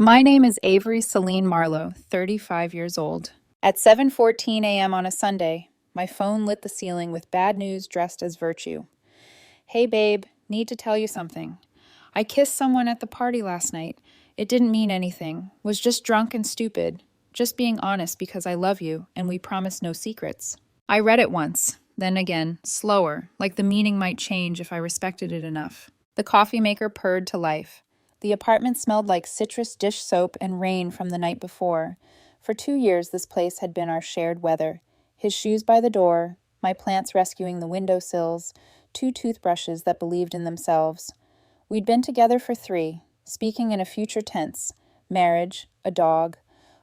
My name is Avery Celine Marlowe, 35 years old. At 7:14 a.m. on a Sunday, my phone lit the ceiling with bad news dressed as virtue. Hey babe, need to tell you something. I kissed someone at the party last night. It didn't mean anything, was just drunk and stupid. Just being honest because I love you and we promised no secrets. I read it once, then again, slower, like the meaning might change if I respected it enough. The coffee maker purred to life. The apartment smelled like citrus dish soap and rain from the night before. For 2 years, this place had been our shared weather. His shoes by the door, my plants rescuing the windowsills, 2 toothbrushes that believed in themselves. We'd been together for 3, speaking in a future tense. Marriage, a dog,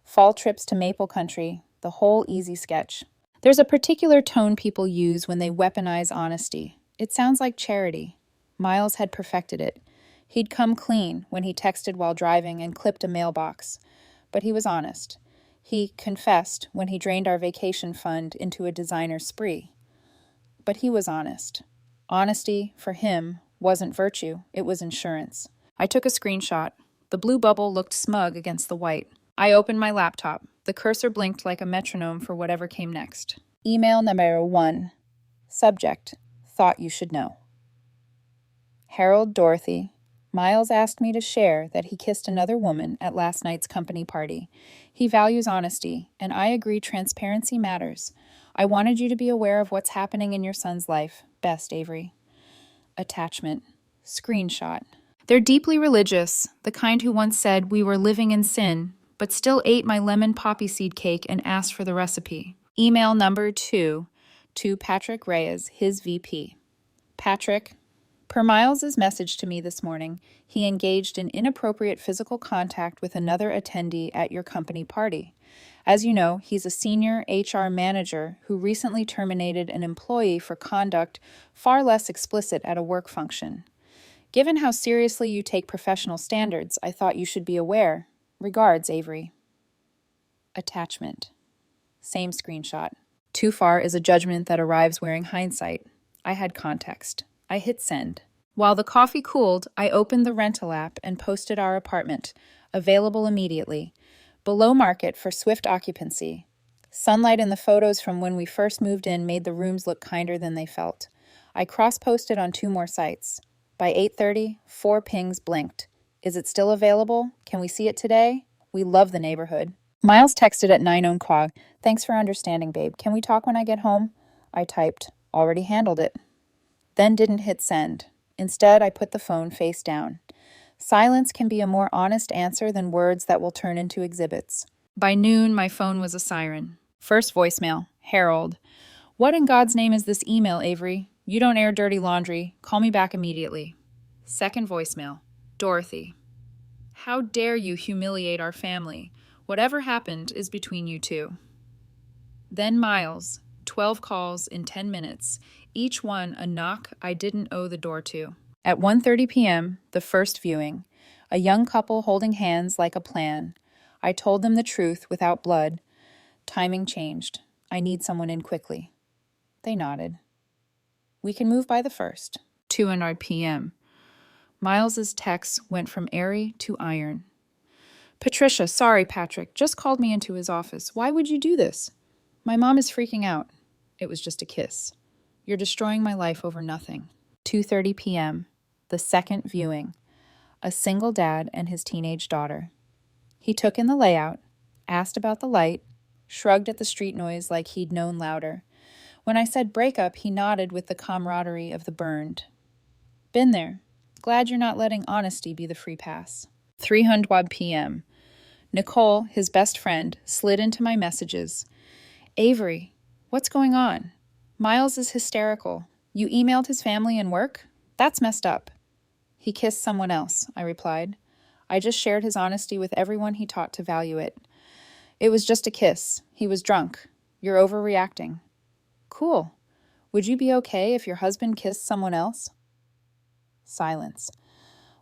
fall trips to Maple Country, the whole easy sketch. There's a particular tone people use when they weaponize honesty. It sounds like charity. Miles had perfected it. He'd come clean when he texted while driving and clipped a mailbox. But he was honest. He confessed when he drained our vacation fund into a designer spree. But he was honest. Honesty, for him, wasn't virtue, it was insurance. I took a screenshot. The blue bubble looked smug against the white. I opened my laptop. The cursor blinked like a metronome for whatever came next. Email number 1. Subject: Thought you should know. Harold Dorothy. Miles asked me to share that he kissed another woman at last night's company party. He values honesty, and I agree transparency matters. I wanted you to be aware of what's happening in your son's life. Best, Avery. Attachment. Screenshot. They're deeply religious, the kind who once said we were living in sin, but still ate my lemon poppy seed cake and asked for the recipe. Email number 2 to Patrick Reyes, his VP. Patrick, per Miles's message to me this morning, he engaged in inappropriate physical contact with another attendee at your company party. As you know, he's a senior HR manager who recently terminated an employee for conduct far less explicit at a work function. Given how seriously you take professional standards, I thought you should be aware. Regards, Avery. Attachment. Same screenshot. Too far is a judgment that arrives wearing hindsight. I had context. I hit send. While the coffee cooled, I opened the rental app and posted our apartment, available immediately. Below market for swift occupancy. Sunlight in the photos from when we first moved in made the rooms look kinder than they felt. I cross-posted on 2 more sites. By 8:30, 4 pings blinked. Is it still available? Can we see it today? We love the neighborhood. Miles texted at 9 quag. Thanks for understanding, babe. Can we talk when I get home? I typed. Already handled it. Then didn't hit send. Instead, I put the phone face down. Silence can be a more honest answer than words that will turn into exhibits. By noon, my phone was a siren. First voicemail, Harold. What in God's name is this email, Avery? You don't air dirty laundry. Call me back immediately. Second voicemail, Dorothy. How dare you humiliate our family? Whatever happened is between you two. Then Miles, 12 calls in 10 minutes, each one a knock I didn't owe the door to. At 1:30 p.m., the first viewing, a young couple holding hands like a plan. I told them the truth without blood. Timing changed. I need someone in quickly. They nodded. We can move by the first. 2:00 p.m. Miles's texts went from airy to iron. Patricia, sorry, Patrick, just called me into his office. Why would you do this? My mom is freaking out. It was just a kiss. You're destroying my life over nothing. 2:30 p.m. The second viewing. A single dad and his teenage daughter. He took in the layout, asked about the light, shrugged at the street noise like he'd known louder. When I said breakup, he nodded with the camaraderie of the burned. Been there. Glad you're not letting honesty be the free pass. 3:00 p.m. Nicole, his best friend, slid into my messages. Avery, what's going on? Miles is hysterical. You emailed his family and work? That's messed up. He kissed someone else, I replied. I just shared his honesty with everyone he taught to value it. It was just a kiss. He was drunk. You're overreacting. Cool. Would you be okay if your husband kissed someone else? Silence.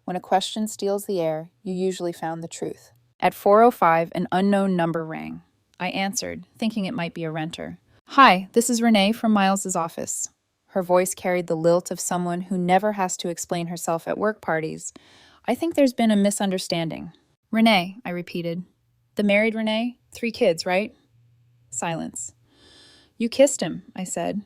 When a question steals the air, you usually found the truth. At 4:05, an unknown number rang. I answered, thinking it might be a renter. Hi, this is Renee from Miles's office. Her voice carried the lilt of someone who never has to explain herself at work parties. I think there's been a misunderstanding. Renee, I repeated. The married Renee? 3 kids, right? Silence. You kissed him, I said.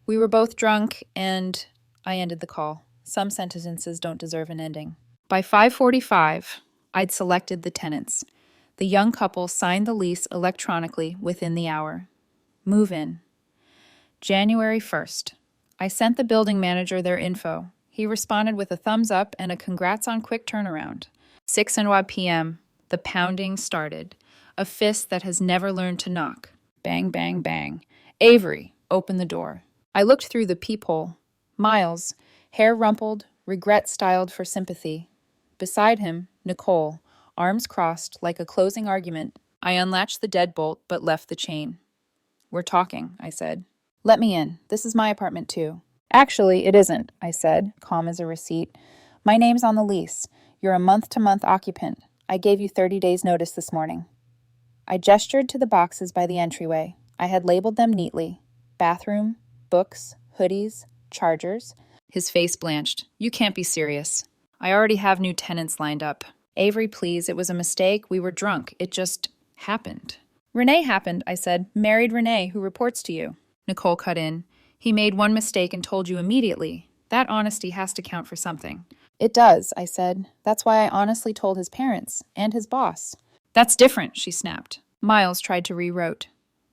We were both drunk, and I ended the call. Some sentences don't deserve an ending. By 5:45, I'd selected the tenants. The young couple signed the lease electronically within the hour. Move in. January 1st. I sent the building manager their info. He responded with a thumbs up and a congrats on quick turnaround. 6:00 p.m., the pounding started. A fist that has never learned to knock. Bang, bang, bang. Avery, open the door. I looked through the peephole. Miles, hair rumpled, regret styled for sympathy. Beside him, Nicole, arms crossed like a closing argument. I unlatched the deadbolt but left the chain. We're talking, I said. Let me in. This is my apartment too. Actually, it isn't, I said, calm as a receipt. My name's on the lease. You're a month-to-month occupant. I gave you 30 days' notice this morning. I gestured to the boxes by the entryway. I had labeled them neatly. Bathroom, books, hoodies, chargers. His face blanched. You can't be serious. I already have new tenants lined up. Avery, please, it was a mistake. We were drunk. It just happened. Renee happened, I said. Married Renee, who reports to you. Nicole cut in. He made one mistake and told you immediately. That honesty has to count for something. It does, I said. That's why I honestly told his parents and his boss. That's different, she snapped. Miles tried to rewrote.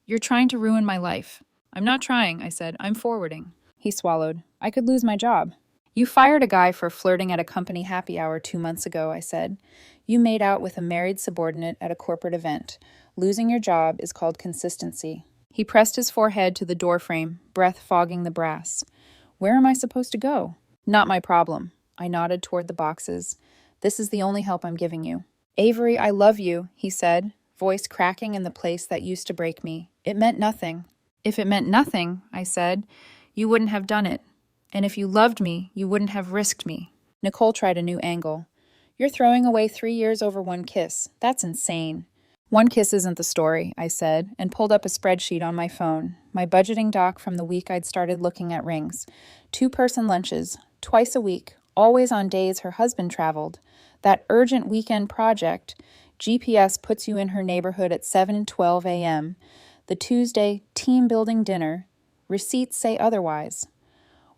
You're trying to ruin my life. I'm not trying, I said. I'm forwarding. He swallowed. I could lose my job. You fired a guy for flirting at a company happy hour 2 months ago, I said. You made out with a married subordinate at a corporate event. Losing your job is called consistency. He pressed his forehead to the doorframe, breath fogging the brass. Where am I supposed to go? Not my problem. I nodded toward the boxes. This is the only help I'm giving you. Avery, I love you, he said, voice cracking in the place that used to break me. It meant nothing. If it meant nothing, I said, you wouldn't have done it. And if you loved me, you wouldn't have risked me. Nicole tried a new angle. You're throwing away 3 years over one kiss. That's insane. One kiss isn't the story, I said, and pulled up a spreadsheet on my phone, my budgeting doc from the week I'd started looking at rings. 2-person lunches, twice a week, always on days her husband traveled. That urgent weekend project, GPS puts you in her neighborhood at 7:12 a.m. The Tuesday team-building dinner, receipts say otherwise.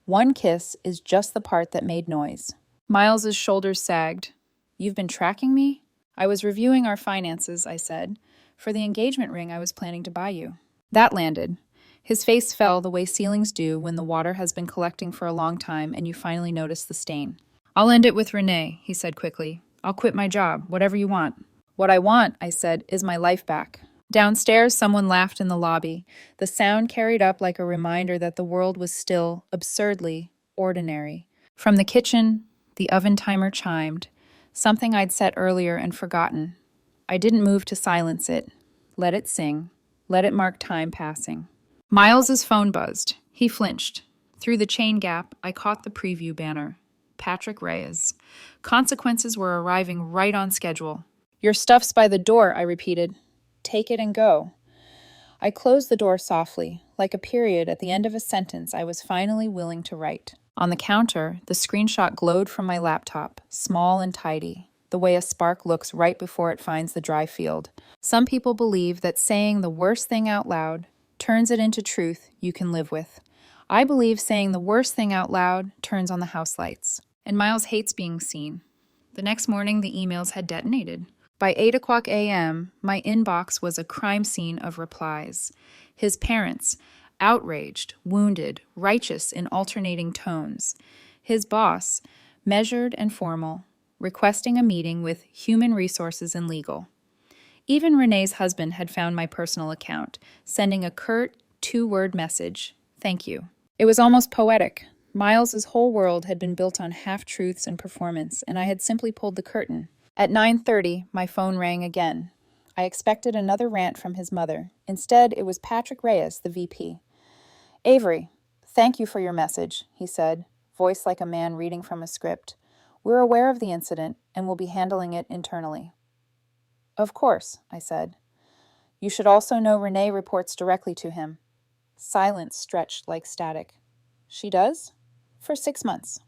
One kiss is just the part that made noise. Miles's shoulders sagged. You've been tracking me? I was reviewing our finances, I said, for the engagement ring I was planning to buy you. That landed. His face fell the way ceilings do when the water has been collecting for a long time and you finally notice the stain. I'll end it with Renee, he said quickly. I'll quit my job, whatever you want. What I want, I said, is my life back. Downstairs, someone laughed in the lobby. The sound carried up like a reminder that the world was still, absurdly, ordinary. From the kitchen, the oven timer chimed. Something I'd set earlier and forgotten. I didn't move to silence it. Let it sing. Let it mark time passing. Miles's phone buzzed. He flinched. Through the chain gap, I caught the preview banner. Patrick Reyes. Consequences were arriving right on schedule. Your stuff's by the door, I repeated. Take it and go. I closed the door softly, like a period at the end of a sentence I was finally willing to write. On the counter, the screenshot glowed from my laptop, small and tidy, the way a spark looks right before it finds the dry field. Some people believe that saying the worst thing out loud turns it into truth you can live with. I believe saying the worst thing out loud turns on the house lights. And Miles hates being seen. The next morning, the emails had detonated. By 8:00 a.m., my inbox was a crime scene of replies. His parents, outraged, wounded, righteous in alternating tones. His boss, measured and formal, requesting a meeting with human resources and legal. Even Renee's husband had found my personal account, sending a curt, 2-word message, thank you. It was almost poetic. Miles's whole world had been built on half-truths and performance, and I had simply pulled the curtain. At 9:30, my phone rang again. I expected another rant from his mother. Instead, it was Patrick Reyes, the VP. Avery, thank you for your message, he said, voice like a man reading from a script. We're aware of the incident and will be handling it internally. Of course, I said. You should also know Renee reports directly to him. Silence stretched like static. She does? For 6 months.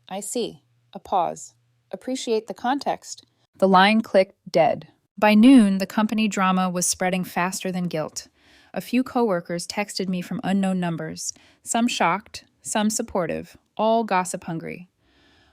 I see. A pause. Appreciate the context. The line clicked dead. By noon, the company drama was spreading faster than guilt. A few coworkers texted me from unknown numbers, some shocked, some supportive, all gossip hungry.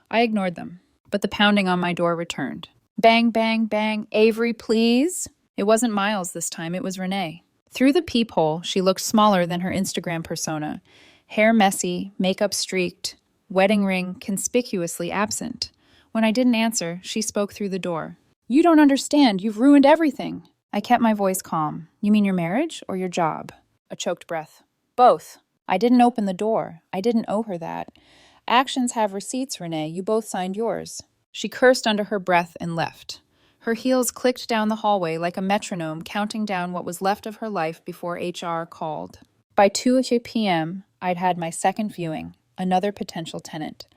I ignored them, but the pounding on my door returned. Bang, bang, bang, Avery, please. It wasn't Miles this time, it was Renee. Through the peephole, she looked smaller than her Instagram persona. Hair messy, makeup streaked, wedding ring conspicuously absent. When I didn't answer, she spoke through the door. You don't understand, you've ruined everything. I kept my voice calm. You mean your marriage or your job? A choked breath. Both. I didn't open the door. I didn't owe her that. Actions have receipts, Renee. You both signed yours. She cursed under her breath and left. Her heels clicked down the hallway like a metronome, counting down what was left of her life before HR called. By 2 p.m., I'd had my second viewing, another potential tenant.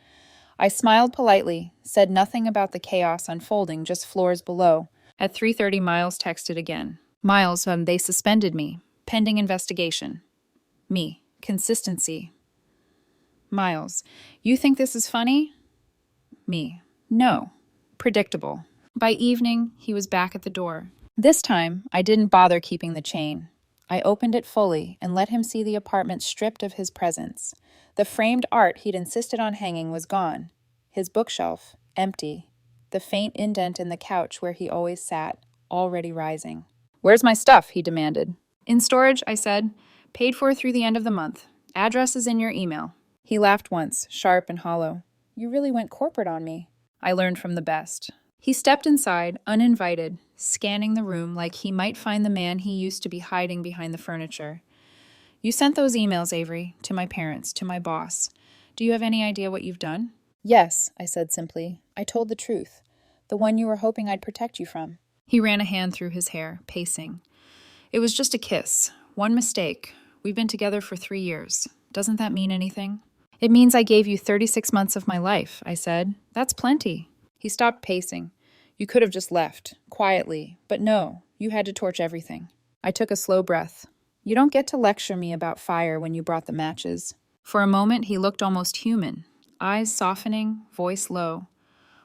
I smiled politely, said nothing about the chaos unfolding, just floors below. At 3:30, Miles texted again. Miles, they suspended me. Pending investigation. Me. Consistency. Miles, you think this is funny? Me. No. Predictable. By evening, he was back at the door. This time, I didn't bother keeping the chain. I opened it fully and let him see the apartment stripped of his presence. The framed art he'd insisted on hanging was gone. His bookshelf, empty. The faint indent in the couch where he always sat, already rising. Where's my stuff? He demanded. In storage, I said. Paid for through the end of the month. Address is in your email. He laughed once, sharp and hollow. You really went corporate on me. I learned from the best. He stepped inside, uninvited, scanning the room like he might find the man he used to be hiding behind the furniture. You sent those emails, Avery, to my parents, to my boss. Do you have any idea what you've done? Yes, I said simply. I told the truth. The one you were hoping I'd protect you from. He ran a hand through his hair, pacing. It was just a kiss. One mistake. We've been together for 3 years. Doesn't that mean anything? It means I gave you 36 months of my life, I said. That's plenty. He stopped pacing. You could have just left, quietly. But no, you had to torch everything. I took a slow breath. You don't get to lecture me about fire when you brought the matches. For a moment, he looked almost human. Eyes softening, voice low.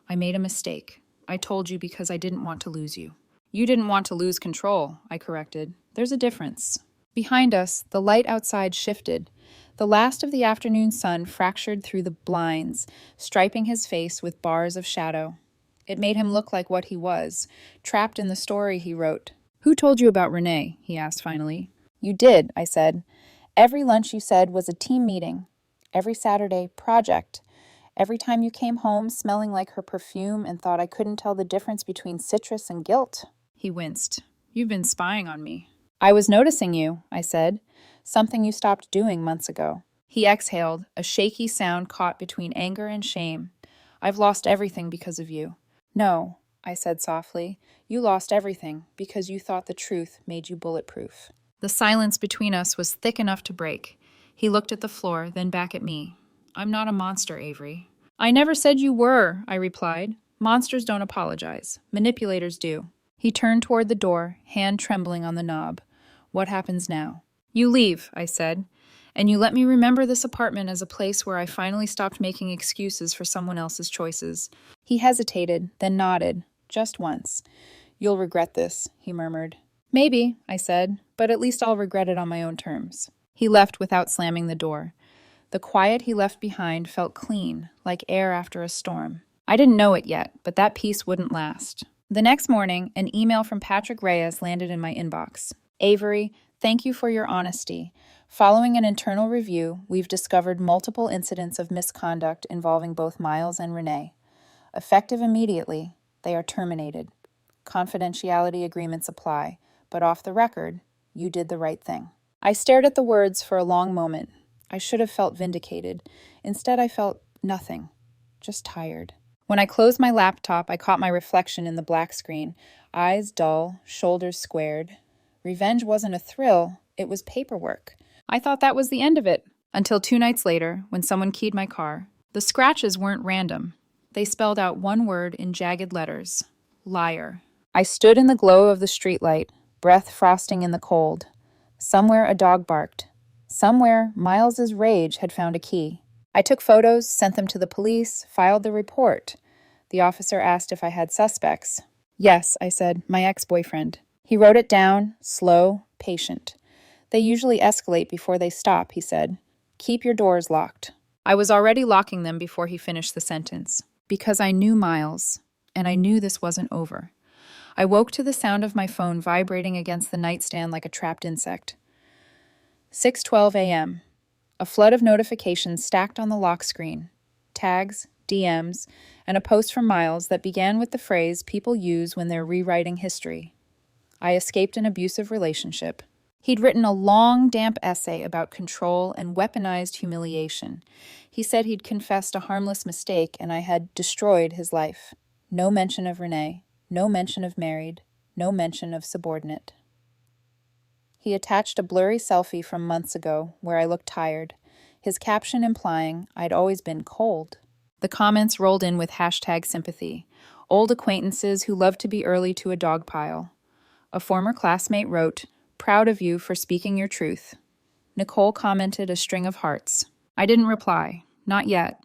I made a mistake. I told you because I didn't want to lose you. You didn't want to lose control, I corrected. There's a difference. Behind us, the light outside shifted. The last of the afternoon sun fractured through the blinds, striping his face with bars of shadow. It made him look like what he was, trapped in the story he wrote. Who told you about Renee? He asked finally. You did, I said. Every lunch you said was a team meeting. Every Saturday, project. Every time you came home smelling like her perfume and thought I couldn't tell the difference between citrus and guilt. He winced. You've been spying on me. I was noticing you, I said. Something you stopped doing months ago. He exhaled, a shaky sound caught between anger and shame. I've lost everything because of you. No, I said softly. You lost everything because you thought the truth made you bulletproof. The silence between us was thick enough to break. He looked at the floor, then back at me. I'm not a monster, Avery. I never said you were, I replied. Monsters don't apologize. Manipulators do. He turned toward the door, hand trembling on the knob. What happens now? You leave, I said, and you let me remember this apartment as a place where I finally stopped making excuses for someone else's choices. He hesitated, then nodded, just once. You'll regret this, he murmured. Maybe, I said, but at least I'll regret it on my own terms. He left without slamming the door. The quiet he left behind felt clean, like air after a storm. I didn't know it yet, but that peace wouldn't last. The next morning, an email from Patrick Reyes landed in my inbox. Avery, thank you for your honesty. Following an internal review, we've discovered multiple incidents of misconduct involving both Miles and Renee. Effective immediately, they are terminated. Confidentiality agreements apply, but off the record, you did the right thing. I stared at the words for a long moment. I should have felt vindicated. Instead, I felt nothing, just tired. When I closed my laptop, I caught my reflection in the black screen. Eyes dull, shoulders squared. Revenge wasn't a thrill, it was paperwork. I thought that was the end of it, until 2 nights later, when someone keyed my car. The scratches weren't random. They spelled out one word in jagged letters. Liar. I stood in the glow of the streetlight, breath frosting in the cold. Somewhere a dog barked. Somewhere Miles's rage had found a key. I took photos, sent them to the police, filed the report. The officer asked if I had suspects. Yes, I said, my ex-boyfriend. He wrote it down, slow, patient. They usually escalate before they stop, he said. Keep your doors locked. I was already locking them before he finished the sentence. Because I knew Miles, and I knew this wasn't over. I woke to the sound of my phone vibrating against the nightstand like a trapped insect. 6:12 a.m. A flood of notifications stacked on the lock screen. Tags, DMs, and a post from Miles that began with the phrase people use when they're rewriting history. I escaped an abusive relationship. He'd written a long, damp essay about control and weaponized humiliation. He said he'd confessed a harmless mistake and I had destroyed his life. No mention of Renee, no mention of married, no mention of subordinate. He attached a blurry selfie from months ago where I looked tired, his caption implying I'd always been cold. The comments rolled in with #sympathy. Old acquaintances who love to be early to a dog pile. A former classmate wrote, "Proud of you for speaking your truth." Nicole commented a string of hearts. I didn't reply. Not yet.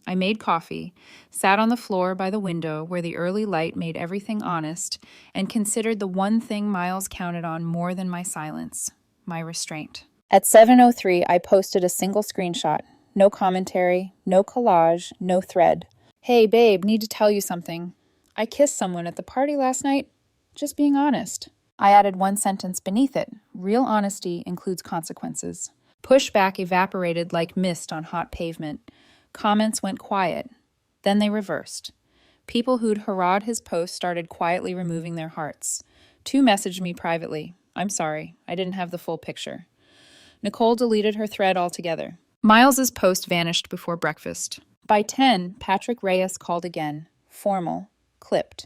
I made coffee, sat on the floor by the window where the early light made everything honest, and considered the one thing Miles counted on more than my silence, my restraint. At 7:03, I posted a single screenshot. No commentary, no collage, no thread. Hey, babe, need to tell you something. I kissed someone at the party last night. Just being honest. I added one sentence beneath it. Real honesty includes consequences. Pushback evaporated like mist on hot pavement. Comments went quiet. Then they reversed. People who'd hurrahed his post started quietly removing their hearts. 2 messaged me privately. I'm sorry, I didn't have the full picture. Nicole deleted her thread altogether. Miles's post vanished before breakfast. By 10, Patrick Reyes called again. Formal. Clipped.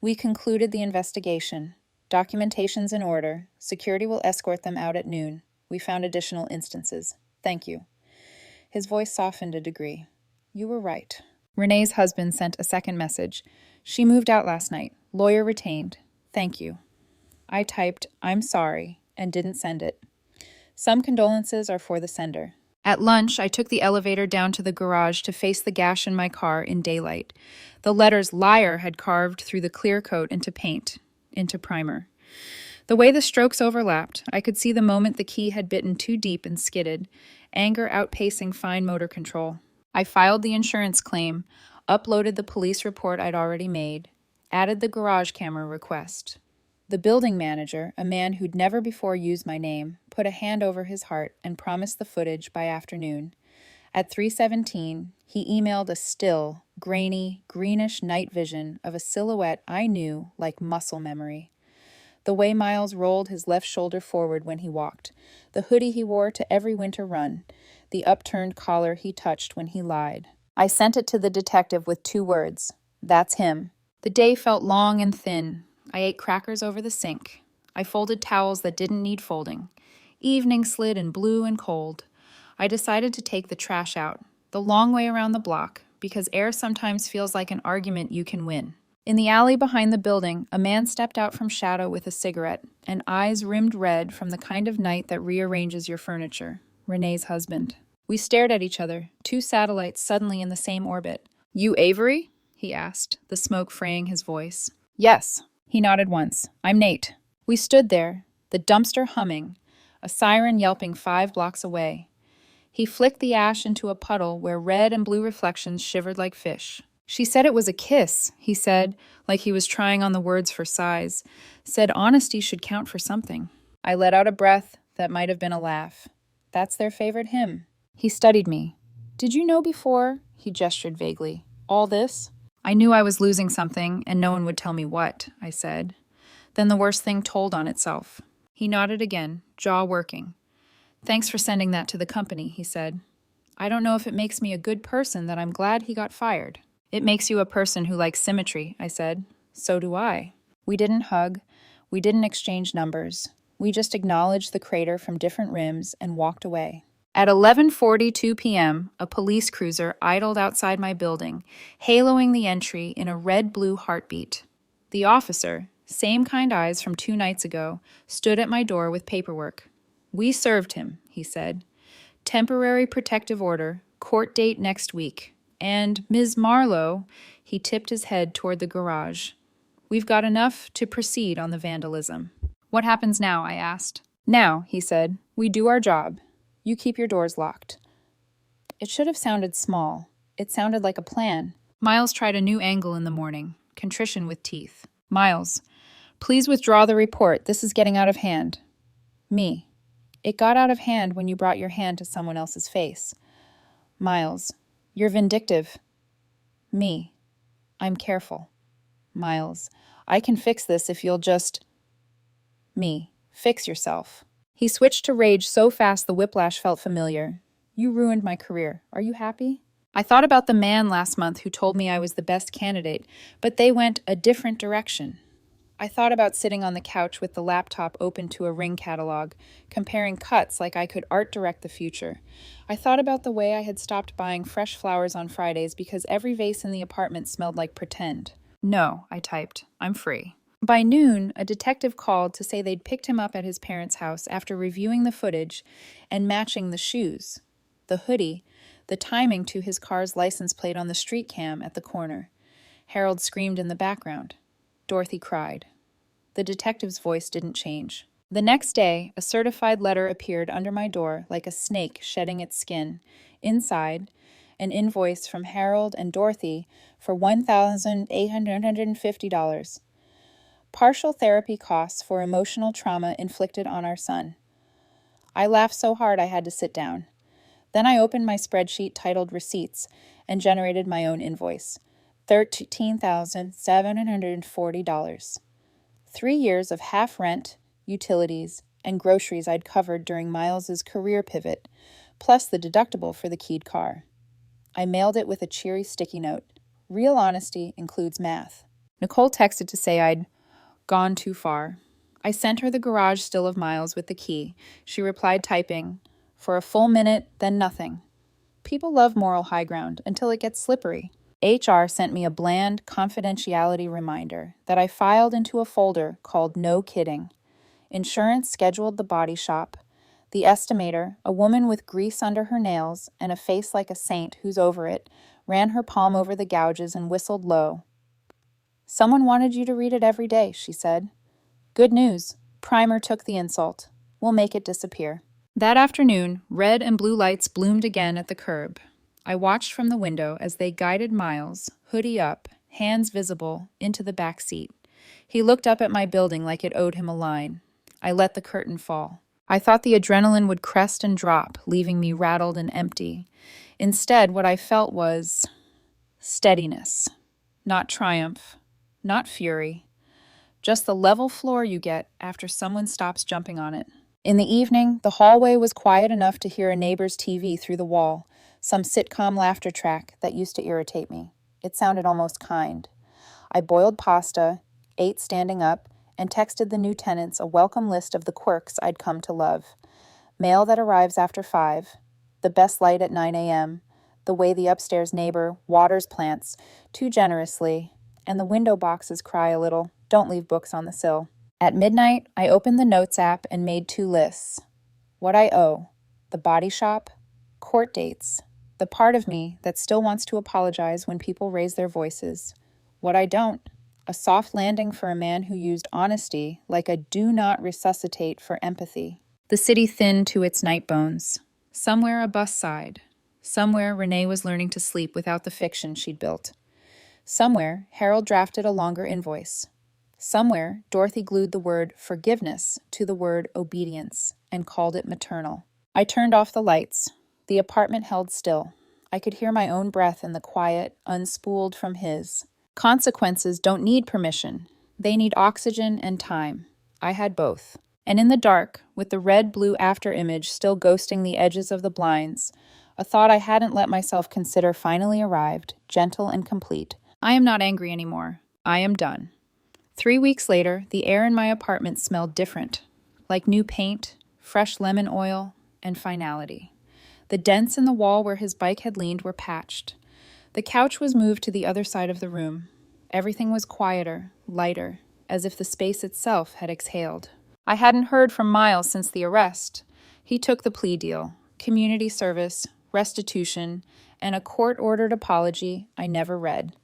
We concluded the investigation. Documentation's in order. Security will escort them out at noon. We found additional instances. Thank you. His voice softened a degree. You were right. Renee's husband sent a second message. She moved out last night. Lawyer retained. Thank you. I typed, I'm sorry, and didn't send it. Some condolences are for the sender. At lunch, I took the elevator down to the garage to face the gash in my car in daylight. The letters liar had carved through the clear coat into paint, into primer. The way the strokes overlapped, I could see the moment the key had bitten too deep and skidded, anger outpacing fine motor control. I filed the insurance claim, uploaded the police report I'd already made, added the garage camera request. The building manager, a man who'd never before used my name, put a hand over his heart and promised the footage by afternoon. At 3:17, he emailed a still, grainy, greenish night vision of a silhouette I knew like muscle memory. The way Miles rolled his left shoulder forward when he walked, the hoodie he wore to every winter run, the upturned collar he touched when he lied. I sent it to the detective with 2 words. That's him. The day felt long and thin. I ate crackers over the sink. I folded towels that didn't need folding. Evening slid in blue and cold. I decided to take the trash out, the long way around the block, because air sometimes feels like an argument you can win. In the alley behind the building, a man stepped out from shadow with a cigarette, and eyes rimmed red from the kind of night that rearranges your furniture. Renee's husband. We stared at each other, 2 satellites suddenly in the same orbit. You Avery? He asked, the smoke fraying his voice. Yes. He nodded once. I'm Nate. We stood there, the dumpster humming, a siren yelping 5 blocks away. He flicked the ash into a puddle where red and blue reflections shivered like fish. She said it was a kiss, he said, like he was trying on the words for size. Said honesty should count for something. I let out a breath that might have been a laugh. That's their favorite hymn. He studied me. Did you know before? He gestured vaguely. All this? I knew I was losing something, and no one would tell me what, I said. Then the worst thing told on itself. He nodded again, jaw working. Thanks for sending that to the company, he said. I don't know if it makes me a good person that I'm glad he got fired. It makes you a person who likes symmetry, I said. So do I. We didn't hug. We didn't exchange numbers. We just acknowledged the crater from different rims and walked away. At 11:42 p.m., a police cruiser idled outside my building, haloing the entry in a red-blue heartbeat. The officer, same kind eyes from 2 nights ago, stood at my door with paperwork. We served him, he said. Temporary protective order, court date next week. And Ms. Marlowe, he tipped his head toward the garage. We've got enough to proceed on the vandalism. What happens now? I asked. Now, he said, we do our job. You keep your doors locked. It should have sounded small. It sounded like a plan. Miles tried a new angle in the morning, contrition with teeth. Miles, please withdraw the report. This is getting out of hand. Me. It got out of hand when you brought your hand to someone else's face. Miles, you're vindictive. Me. I'm careful. Miles, I can fix this if you'll just... Me. Fix yourself. He switched to rage so fast the whiplash felt familiar. You ruined my career. Are you happy? I thought about the man last month who told me I was the best candidate, but they went a different direction. I thought about sitting on the couch with the laptop open to a Ring catalog, comparing cuts like I could art direct the future. I thought about the way I had stopped buying fresh flowers on Fridays because every vase in the apartment smelled like pretend. No, I typed. I'm free. By noon, a detective called to say they'd picked him up at his parents' house after reviewing the footage and matching the shoes, the hoodie, the timing to his car's license plate on the street cam at the corner. Harold screamed in the background. Dorothy cried. The detective's voice didn't change. The next day, a certified letter appeared under my door like a snake shedding its skin. Inside, an invoice from Harold and Dorothy for $1,850. Partial therapy costs for emotional trauma inflicted on our son. I laughed so hard I had to sit down. Then I opened my spreadsheet titled Receipts and generated my own invoice. $13,740. 3 years of half rent, utilities, and groceries I'd covered during Miles's career pivot, plus the deductible for the keyed car. I mailed it with a cheery sticky note. Real honesty includes math. Nicole texted to say I'd gone too far. I sent her the garage still of Miles with the key. She replied typing, for a full minute, then nothing. People love moral high ground until it gets slippery. HR sent me a bland confidentiality reminder that I filed into a folder called No Kidding. Insurance scheduled the body shop. The estimator, a woman with grease under her nails and a face like a saint who's over it, ran her palm over the gouges and whistled low. Someone wanted you to read it every day, she said. Good news. Primer took the insult. We'll make it disappear. That afternoon, red and blue lights bloomed again at the curb. I watched from the window as they guided Miles, hoodie up, hands visible, into the back seat. He looked up at my building like it owed him a line. I let the curtain fall. I thought the adrenaline would crest and drop, leaving me rattled and empty. Instead, what I felt was steadiness, not triumph, not fury, just the level floor you get after someone stops jumping on it. In the evening, the hallway was quiet enough to hear a neighbor's TV through the wall, some sitcom laughter track that used to irritate me. It sounded almost kind. I boiled pasta, ate standing up, and texted the new tenants a welcome list of the quirks I'd come to love. Mail that arrives after 5, the best light at 9 a.m., the way the upstairs neighbor waters plants too generously, and the window boxes cry a little, don't leave books on the sill. At midnight, I opened the Notes app and made 2 lists. What I owe, the body shop, court dates, the part of me that still wants to apologize when people raise their voices. What I don't, a soft landing for a man who used honesty like a do not resuscitate for empathy. The city thinned to its night bones. Somewhere a bus sighed. Somewhere Renee was learning to sleep without the fiction she'd built. Somewhere Harold drafted a longer invoice. Somewhere Dorothy glued the word forgiveness to the word obedience and called it maternal. I turned off the lights. The apartment held still. I could hear my own breath in the quiet, unspooled from his. Consequences don't need permission. They need oxygen and time. I had both. And in the dark, with the red-blue after-image still ghosting the edges of the blinds, a thought I hadn't let myself consider finally arrived, gentle and complete. I am not angry anymore. I am done. 3 weeks later, the air in my apartment smelled different, like new paint, fresh lemon oil, and finality. The dents in the wall where his bike had leaned were patched. The couch was moved to the other side of the room. Everything was quieter, lighter, as if the space itself had exhaled. I hadn't heard from Miles since the arrest. He took the plea deal, community service, restitution, and a court-ordered apology I never read.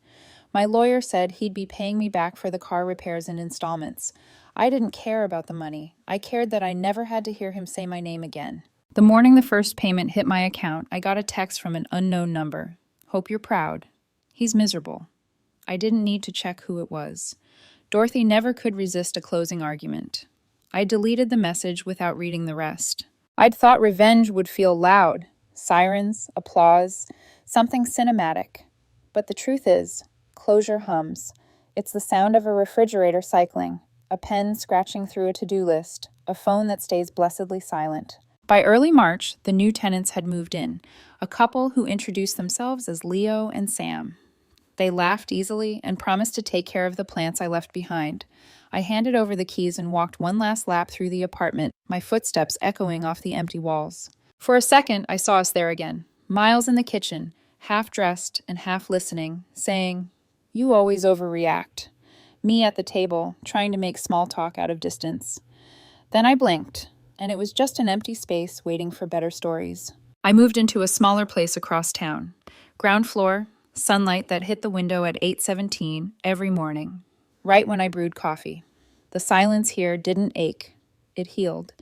My lawyer said he'd be paying me back for the car repairs in installments. I didn't care about the money. I cared that I never had to hear him say my name again. The morning the first payment hit my account, I got a text from an unknown number. Hope you're proud. He's miserable. I didn't need to check who it was. Dorothy never could resist a closing argument. I deleted the message without reading the rest. I'd thought revenge would feel loud. Sirens, applause, something cinematic. But the truth is, closure hums. It's the sound of a refrigerator cycling, a pen scratching through a to-do list, a phone that stays blessedly silent. By early March, the new tenants had moved in, a couple who introduced themselves as Leo and Sam. They laughed easily and promised to take care of the plants I left behind. I handed over the keys and walked one last lap through the apartment, my footsteps echoing off the empty walls. For a second, I saw us there again, Miles in the kitchen, half dressed and half listening, saying, "You always overreact." Me at the table, trying to make small talk out of distance. Then I blinked, and it was just an empty space waiting for better stories. I moved into a smaller place across town. Ground floor, sunlight that hit the window at 8:17 every morning, right when I brewed coffee. The silence here didn't ache. It healed.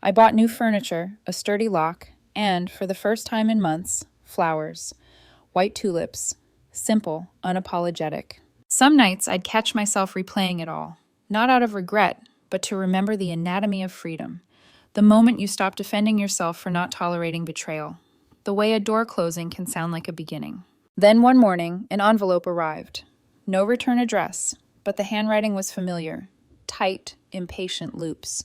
I bought new furniture, a sturdy lock, and, for the first time in months, flowers. White tulips. Simple, unapologetic. Some nights I'd catch myself replaying it all, not out of regret, but to remember the anatomy of freedom. The moment you stop defending yourself for not tolerating betrayal. The way a door closing can sound like a beginning. Then one morning, an envelope arrived. No return address, but the handwriting was familiar. Tight, impatient loops.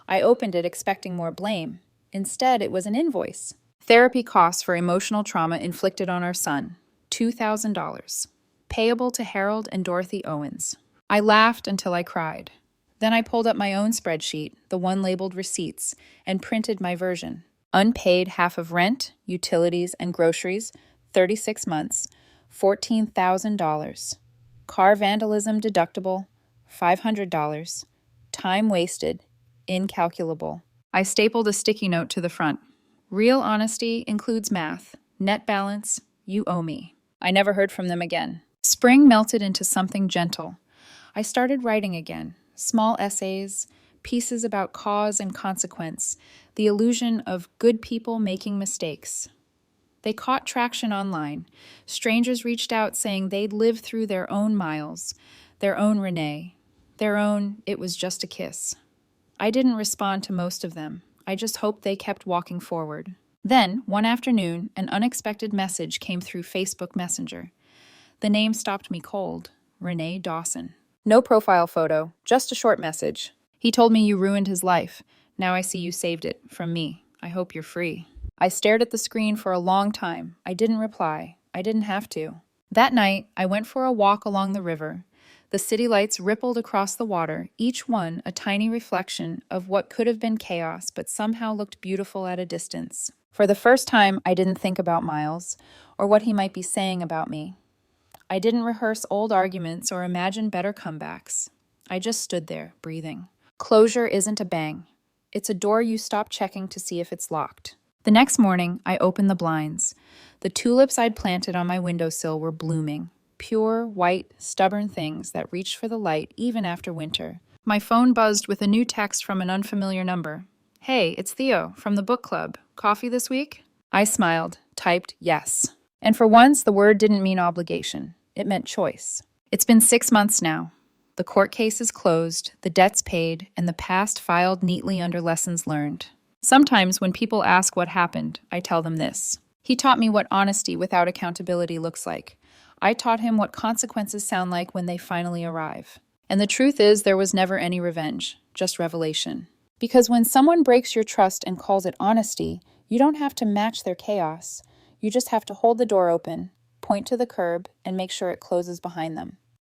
I opened it expecting more blame. Instead, it was an invoice. Therapy costs for emotional trauma inflicted on our son. $2,000. Payable to Harold and Dorothy Owens. I laughed until I cried. Then I pulled up my own spreadsheet, the one labeled receipts, and printed my version. Unpaid half of rent, utilities, and groceries, 36 months, $14,000. Car vandalism deductible, $500. Time wasted, incalculable. I stapled a sticky note to the front. Real honesty includes math. Net balance, you owe me. I never heard from them again. Spring melted into something gentle. I started writing again. Small essays, pieces about cause and consequence, the illusion of good people making mistakes. They caught traction online. Strangers reached out saying they'd lived through their own Miles, their own Renee, their own "it was just a kiss." I didn't respond to most of them. I just hoped they kept walking forward. Then, one afternoon, an unexpected message came through Facebook Messenger. The name stopped me cold. Renee Dawson. No profile photo, just a short message. "He told me you ruined his life. Now I see you saved it. From me. I hope you're free." I stared at the screen for a long time. I didn't reply. I didn't have to. That night, I went for a walk along the river. The city lights rippled across the water, each one a tiny reflection of what could have been chaos but somehow looked beautiful at a distance. For the first time, I didn't think about Miles, or what he might be saying about me. I didn't rehearse old arguments or imagine better comebacks. I just stood there, breathing. Closure isn't a bang. It's a door you stop checking to see if it's locked. The next morning, I opened the blinds. The tulips I'd planted on my windowsill were blooming. Pure, white, stubborn things that reached for the light even after winter. My phone buzzed with a new text from an unfamiliar number. "Hey, it's Theo from the book club. Coffee this week?" I smiled, typed yes. And for once, the word didn't mean obligation. It meant choice. It's been 6 months now. The court case is closed, the debts paid, and the past filed neatly under lessons learned. Sometimes when people ask what happened, I tell them this. He taught me what honesty without accountability looks like. I taught him what consequences sound like when they finally arrive. And the truth is, there was never any revenge, just revelation. Because when someone breaks your trust and calls it honesty, you don't have to match their chaos. You just have to hold the door open, point to the curb, and make sure it closes behind them.